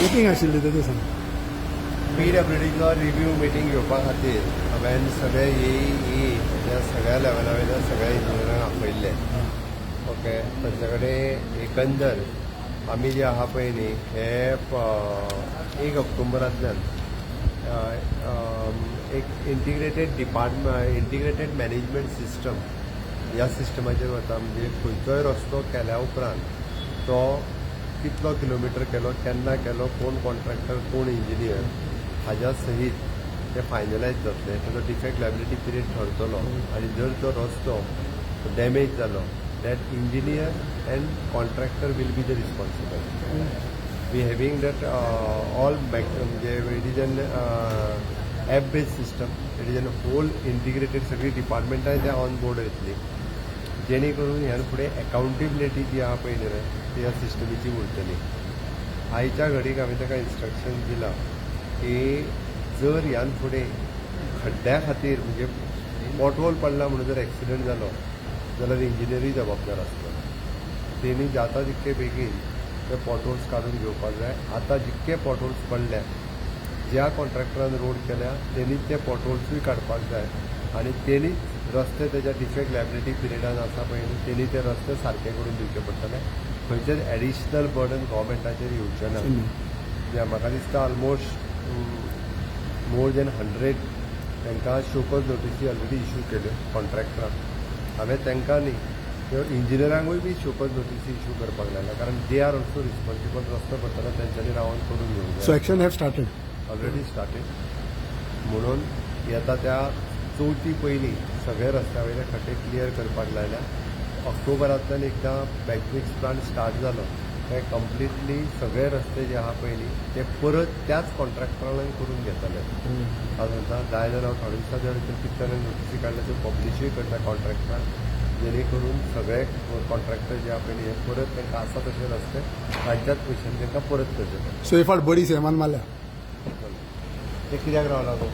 Meeting आशिल्ली तेजे सांग PWDचो रिव्ह्यू मिटींग घेवपा खातीर हांवें सगळे ह्या सगळ्या लेवला वयल्या सगळ्या इंजिनियरांक आपयल्ले. ओके, तांचे कडेन एकंदर आमी जे आहा पळय न्ही हे 1 ऑक्टोबरांतल्यान एक इंटिग्रेटेड मॅनेजमेंट सिस्टम ह्या सिस्टमाचेर वता. म्हणजे खंयचोय रस्तो केल्या उपरांत तो कितलो किलोमिटर केलो, केन्ना केलो, कोण कॉन्ट्रॅक्टर, कोण इंजिनियर हाज्या सहीत ते फायनलायज जातले. ताजो डिफेक्ट लायबिलिटी पिरियड ठरतलो आनी जर तो रस्तो डॅमेज जालो that engineer and contractor will be the responsible. We having that all म्हणजे it is an app based system. It is an whole integrated सगळी डिपार्टमेंटां त्या ऑन बोर्ड येतली जेणे करून ह्यान फुडें अकाउंटेबिलिटी जी आहा पळय न्ही ती ह्या सिस्टमीची उरतली. आयच्या घडीक हांवें ताका इन्स्ट्रक्शन दिलां की जर ह्यान फुडें खड्ड्या खातीर म्हणजे पॉटहोल पडला म्हणून जर एक्सिडंट जालो जाल्यार इंजिनियरूय जबाबदार आसता. तेणी जाता तितके बेगीन ते पॉटहोल्स काडून घेवपाक जाय. आतां जितके पॉटहोल्स पडल्या ज्या कॉन्ट्रॅक्टरान रोड केल्या तेणीच ते पॉटहोल्सूय काडपाक जाय आनी तेणीच रस्ते तेज्या डिफेक्ट लायबिलिटी पिरियडान आसा पळय न्ही तेणी ते रस्ते सारके करून दिवचे पडटले. खंयचेच एडिशनल बर्डन गव्हर्मेंटाचेर येवचें ना. जे म्हाका दिसता ऑलमोस्ट मोर दॅन 100 तांकां शोकॉज नोटिसी ऑलरेडी इश्यू केल्यो कॉन्ट्रॅक्टरांक. हांवें तांकां न्ही त्यो इंजिनियरांकूय बी शोकॉज नोटिसी इश्यू करपाक लायला कारण दे आर ऑल्सो रिस्पॉन्सिबल. रस्तो करतना तेंच्यांनी रावन करून घेवंक सो जाय. Action have started already started. म्हणून येता त्या चवथी पयलीं सगळे रस्त्या वयले खड्डे क्लियर करपाक लायल्या. ऑक्टोबरांतल्यान एकदां बॅकमिक्स प्लांट स्टार्ट जालो ते कंप्लिटली सगळे रस्ते जे आहा पळय न्ही ते परत त्याच कॉन्ट्रॅक्टरांक करून घेतले. अजून जाय जाल्यार हांव थोड्या दिसां भितर कितें नोटिसी काडल्या त्यो पब्लिशूय करता कॉन्ट्रॅक्टरांक जेणे करून सगळे कॉन्ट्रॅक्टर जे आहा पळय न्ही हे परत तांकां आसा तशे रस्ते राज्यात पयशांनी तांकां परत करचे. सो इफाट बडी सेमान मारल्या ते कित्याक रावला गो